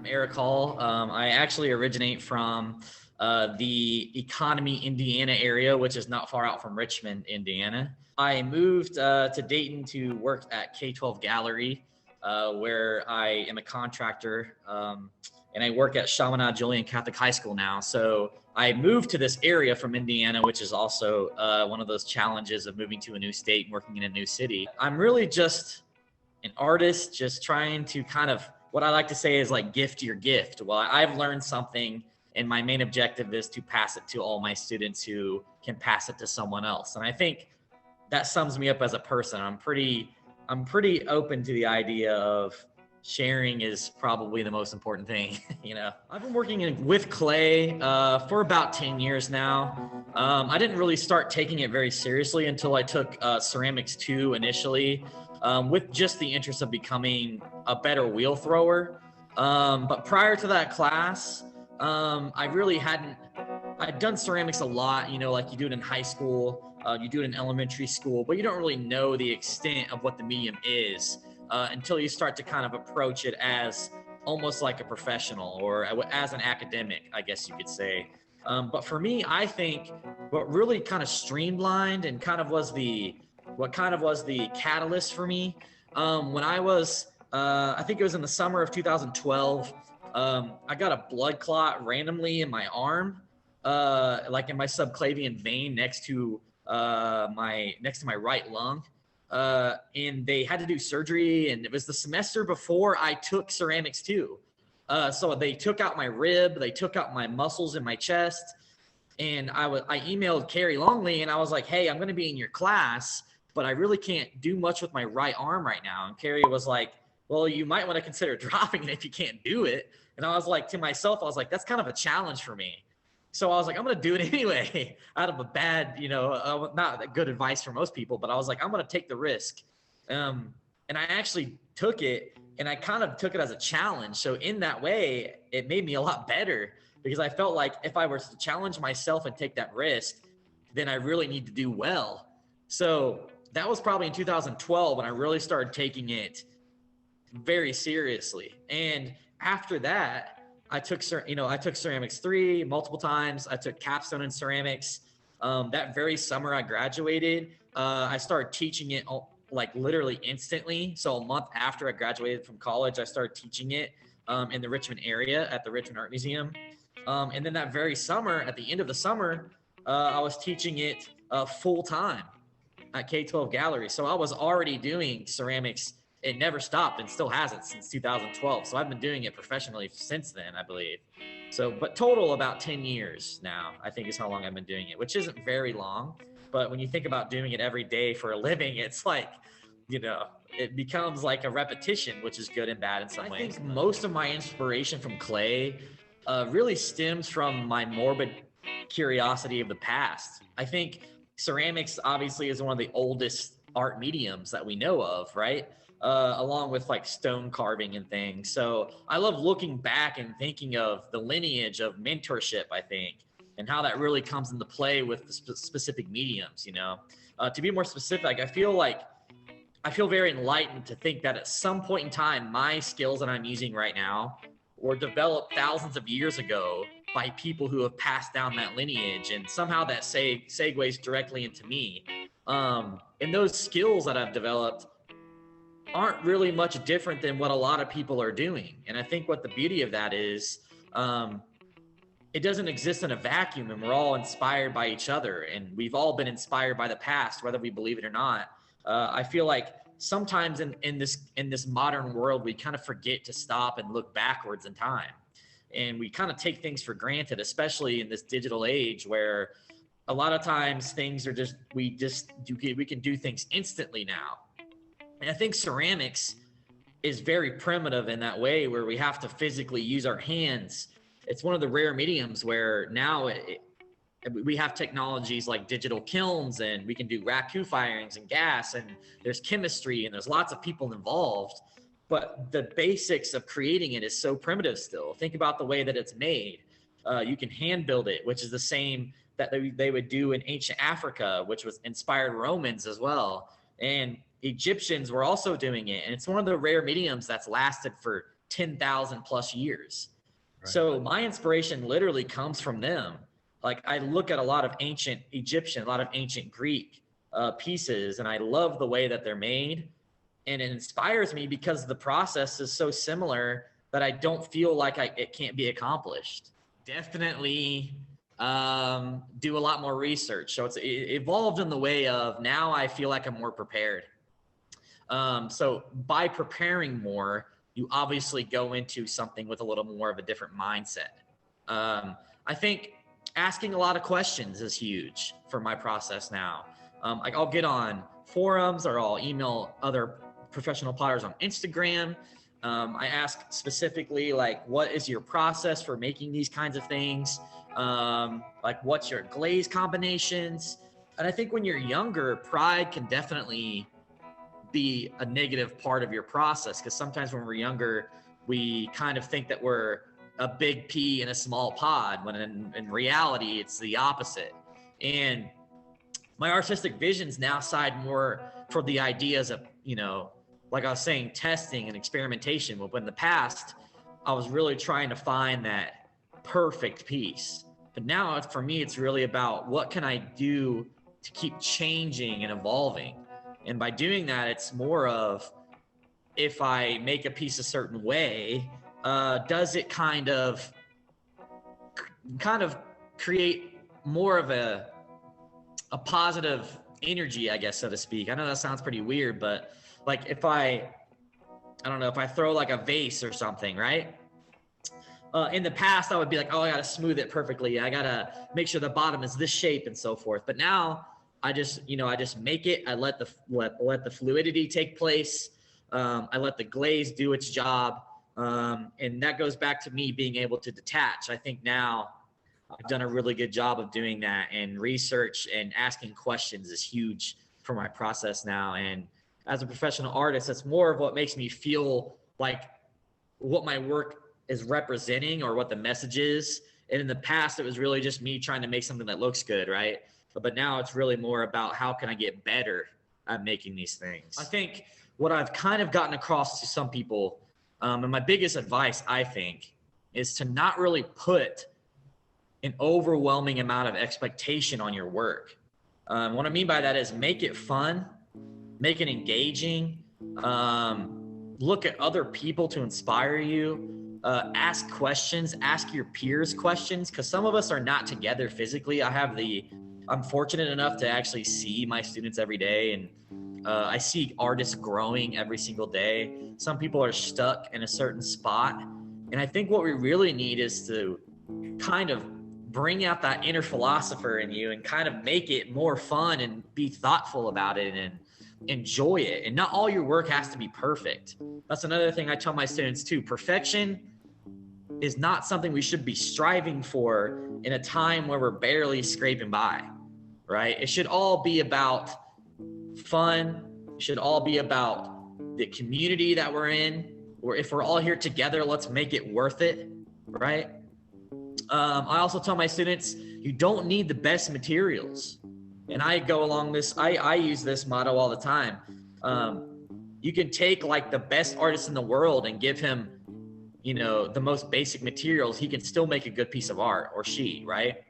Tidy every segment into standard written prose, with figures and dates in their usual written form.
I'm Eric Hall. I actually originate from the Economy, Indiana area, which is not far out from Richmond, Indiana. I moved to Dayton to work at K-12 Gallery, where I am a contractor, and I work at Chaminade Julian Catholic High School now. So I moved to this area from Indiana, which is also one of those challenges of moving to a new state and working in a new city. I'm really just an artist, just trying to kind of, what I like to say is like gift your gift. Well, I've learned something, and my main objective is to pass it to all my students who can pass it to someone else. And I think that sums me up as a person. I'm pretty open to the idea of sharing is probably the most important thing. I've been working with clay for about 10 years now. I didn't really start taking it very seriously until I took Ceramics 2 initially, with just the interest of becoming a better wheel thrower. But prior to that class, I'd done ceramics a lot, like you do it in high school, you do it in elementary school, but you don't really know the extent of what the medium is until you start to kind of approach it as almost like a professional or as an academic, I guess you could say. But for me, I think what really kind of streamlined and what kind of was the catalyst for me, when I was, I think it was in the summer of 2012, I got a blood clot randomly in my arm, like in my subclavian vein next to my right lung. And they had to do surgery, and it was the semester before I took Ceramics 2. So they took out my rib, they took out my muscles in my chest, and I emailed Carrie Longley, and I was like, hey, I'm going to be in your class, but I really can't do much with my right arm right now. And Carrie was like, well, you might want to consider dropping it if you can't do it. And I was like, to myself, I was like, that's kind of a challenge for me. So I was like, I'm going to do it anyway, out of a bad, not good advice for most people, but I was like, I'm going to take the risk. And I actually took it, and I kind of took it as a challenge. So in that way, it made me a lot better, because I felt like if I were to challenge myself and take that risk, then I really need to do well. So that was probably in 2012 when I really started taking it very seriously. And after that, I took Ceramics 3 multiple times. I took capstone in ceramics. That very summer I graduated, I started teaching it like literally instantly. So a month after I graduated from college, I started teaching it in the Richmond area at the Richmond Art Museum. And then that very summer, at the end of the summer, I was teaching it full time at K-12 Gallery. So I was already doing ceramics. It never stopped and still hasn't since 2012. So I've been doing it professionally since then, I believe. So, but total about 10 years now, I think is how long I've been doing it, which isn't very long. But when you think about doing it every day for a living, it's like, it becomes like a repetition, which is good and bad in some ways. I think most of my inspiration from clay really stems from my morbid curiosity of the past. I think ceramics obviously is one of the oldest art mediums that we know of, right? Along with like stone carving and things. So I love looking back and thinking of the lineage of mentorship, I think, and how that really comes into play with the specific mediums, To be more specific, I feel very enlightened to think that at some point in time, my skills that I'm using right now were developed thousands of years ago by people who have passed down that lineage, and somehow that segues directly into me. And those skills that I've developed aren't really much different than what a lot of people are doing. And I think what the beauty of that is, it doesn't exist in a vacuum, and we're all inspired by each other, and we've all been inspired by the past, whether we believe it or not. I feel like sometimes in this modern world, we kind of forget to stop and look backwards in time. And we kind of take things for granted, especially in this digital age where a lot of times things are we can do things instantly now. And I think ceramics is very primitive in that way, where we have to physically use our hands. It's one of the rare mediums where now we have technologies like digital kilns, and we can do raku firings and gas, and there's chemistry, and there's lots of people involved. But the basics of creating it is so primitive still. Think about the way that it's made. You can hand build it, which is the same that they would do in ancient Africa, which was inspired Romans as well. And Egyptians were also doing it. And it's one of the rare mediums that's lasted for 10,000 plus years. Right. So my inspiration literally comes from them. Like I look at a lot of ancient Egyptian, a lot of ancient Greek pieces, and I love the way that they're made. And it inspires me because the process is so similar that I don't feel like it can't be accomplished. Definitely do a lot more research. So it evolved in the way of now I feel like I'm more prepared. So by preparing more, you obviously go into something with a little more of a different mindset. I think asking a lot of questions is huge for my process now. Like I'll get on forums or I'll email other professional potters on Instagram. I ask specifically, like, what is your process for making these kinds of things? Like, what's your glaze combinations? And I think when you're younger, pride can definitely be a negative part of your process, because sometimes when we're younger, we kind of think that we're a big pea in a small pod, when in reality, it's the opposite. And my artistic visions now side more for the ideas of, you know, like I was saying, testing and experimentation. But in the past, I was really trying to find that perfect piece. But now for me, it's really about what can I do to keep changing and evolving. And by doing that, it's more of, if I make a piece a certain way, does it kind of create more of a positive energy, I guess, so to speak. I know that sounds pretty weird, but like if I don't know, if I throw like a vase or something, right? In the past, I would be like, oh, I got to smooth it perfectly. I got to make sure the bottom is this shape and so forth. But now I just make it. I let the fluidity take place. I let the glaze do its job. And that goes back to me being able to detach. I think now I've done a really good job of doing that, and research and asking questions is huge for my process now. And as a professional artist, that's more of what makes me feel like what my work is representing or what the message is. And in the past, it was really just me trying to make something that looks good, right? But now it's really more about how can I get better at making these things. I think what I've kind of gotten across to some people, and my biggest advice, I think, is to not really put an overwhelming amount of expectation on your work. What I mean by that is make it fun, make it engaging, look at other people to inspire you, ask questions, ask your peers questions, because some of us are not together physically. I'm fortunate enough to actually see my students every day, and I see artists growing every single day. Some people are stuck in a certain spot, and I think what we really need is to kind of bring out that inner philosopher in you and kind of make it more fun and be thoughtful about it and enjoy it. And not all your work has to be perfect. That's another thing I tell my students too. Perfection is not something we should be striving for in a time where we're barely scraping by, right? It should all be about fun. It should all be about the community that we're in, or if we're all here together, let's make it worth it, right? I also tell my students, you don't need the best materials. And I go along this, I use this motto all the time. You can take like the best artist in the world and give him, the most basic materials, he can still make a good piece of art, or she, right?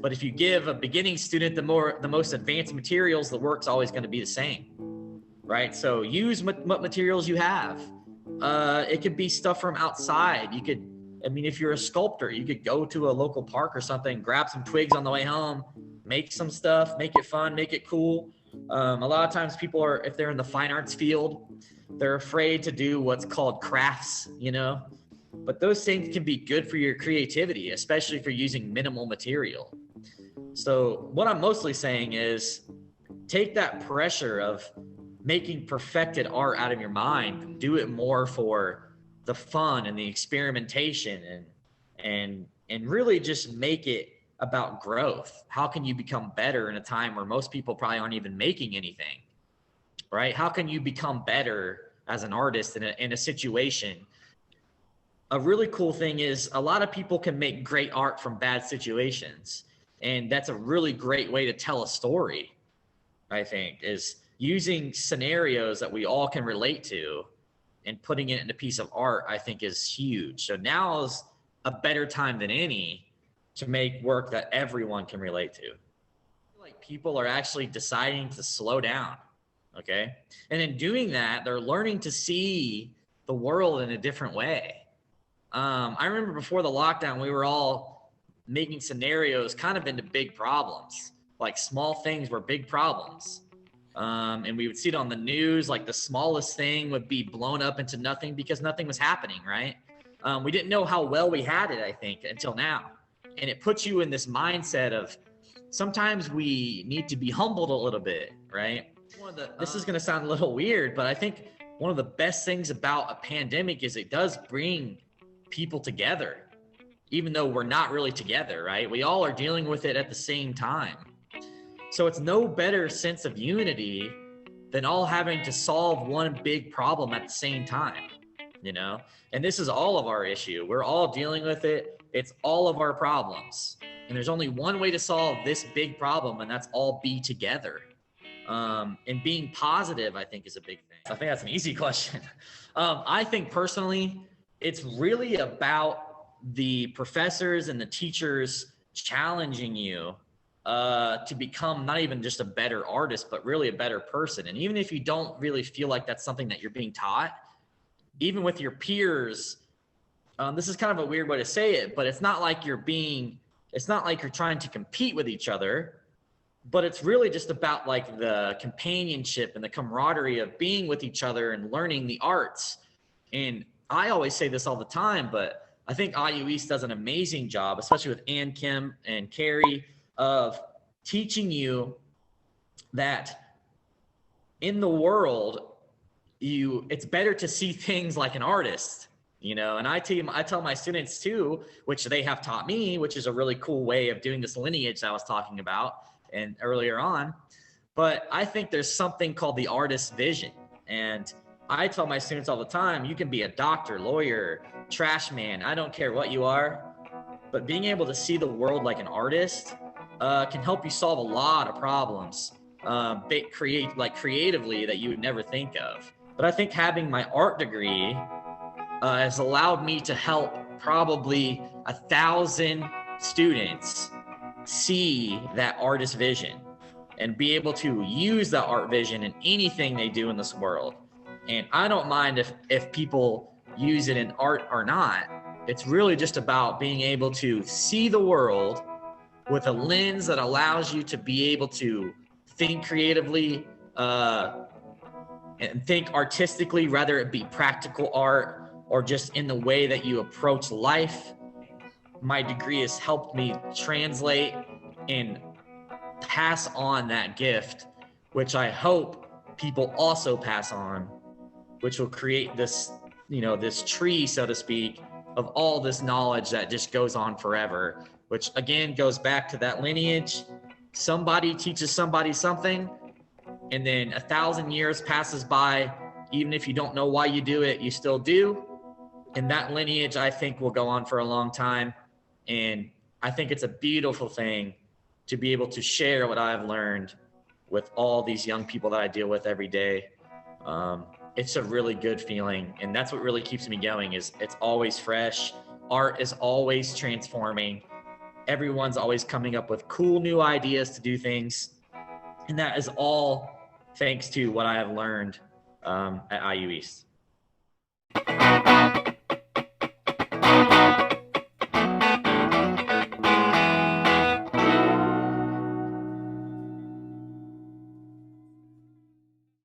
But if you give a beginning student the most advanced materials, the work's always going to be the same, right? So use what materials you have. It could be stuff from outside. If you're a sculptor, you could go to a local park or something, grab some twigs on the way home, make some stuff, make it fun, make it cool. A lot of times people if they're in the fine arts field, they're afraid to do what's called crafts, but those things can be good for your creativity, especially if you're using minimal material. So what I'm mostly saying is take that pressure of making perfected art out of your mind, do it more for the fun and the experimentation, and really just make it about growth. How can you become better in a time where most people probably aren't even making anything, right? How can you become better as an artist in a situation? A really cool thing is a lot of people can make great art from bad situations. And that's a really great way to tell a story, I think, is using scenarios that we all can relate to and putting it in a piece of art, I think is huge. So now is a better time than any to make work that everyone can relate to. Like people are actually deciding to slow down. Okay. And in doing that, they're learning to see the world in a different way. I remember before the lockdown, we were all making scenarios kind of into big problems, like small things were big problems. And we would see it on the news, like the smallest thing would be blown up into nothing because nothing was happening, right? We didn't know how well we had it, I think, until now. And it puts you in this mindset of sometimes we need to be humbled a little bit, right? This is going to sound a little weird, but I think one of the best things about a pandemic is it does bring people together, even though we're not really together, right? We all are dealing with it at the same time. So it's no better sense of unity than all having to solve one big problem at the same time, you know? And this is all of our issue. We're all dealing with it. It's all of our problems. And there's only one way to solve this big problem, and that's all be together. And being positive, I think, is a big thing. I think that's an easy question. I think personally, it's really about the professors and the teachers challenging you to become not even just a better artist, but really a better person. And even if you don't really feel like that's something that you're being taught, even with your peers, this is kind of a weird way to say it, but it's not like you're trying to compete with each other, but it's really just about like the companionship and the camaraderie of being with each other and learning the arts. And I always say this all the time, but I think IU East does an amazing job, especially with Ann Kim and Carrie, of teaching you that in the world, it's better to see things like an artist, you know. And I tell my students too, which they have taught me, which is a really cool way of doing this lineage that I was talking about and earlier on. But I think there's something called the artist's vision. And I tell my students all the time, you can be a doctor, lawyer, trash man, I don't care what you are, but being able to see the world like an artist can help you solve a lot of problems, creatively that you would never think of. But I think having my art degree has allowed me to help probably 1,000 students see that artist vision and be able to use that art vision in anything they do in this world. And I don't mind if people use it in art or not. It's really just about being able to see the world with a lens that allows you to be able to think creatively and think artistically, whether it be practical art or just in the way that you approach life. My degree has helped me translate and pass on that gift, which I hope people also pass on, which will create this, you know, this tree, so to speak, of all this knowledge that just goes on forever, which again goes back to that lineage. Somebody teaches somebody something, and then 1,000 years passes by. Even if you don't know why you do it, you still do. And that lineage, I think, will go on for a long time. And I think it's a beautiful thing to be able to share what I've learned with all these young people that I deal with every day. It's a really good feeling, and that's what really keeps me going. Is it's always fresh. Art is always transforming. Everyone's always coming up with cool new ideas to do things, and that is all thanks to what I have learned at IU East.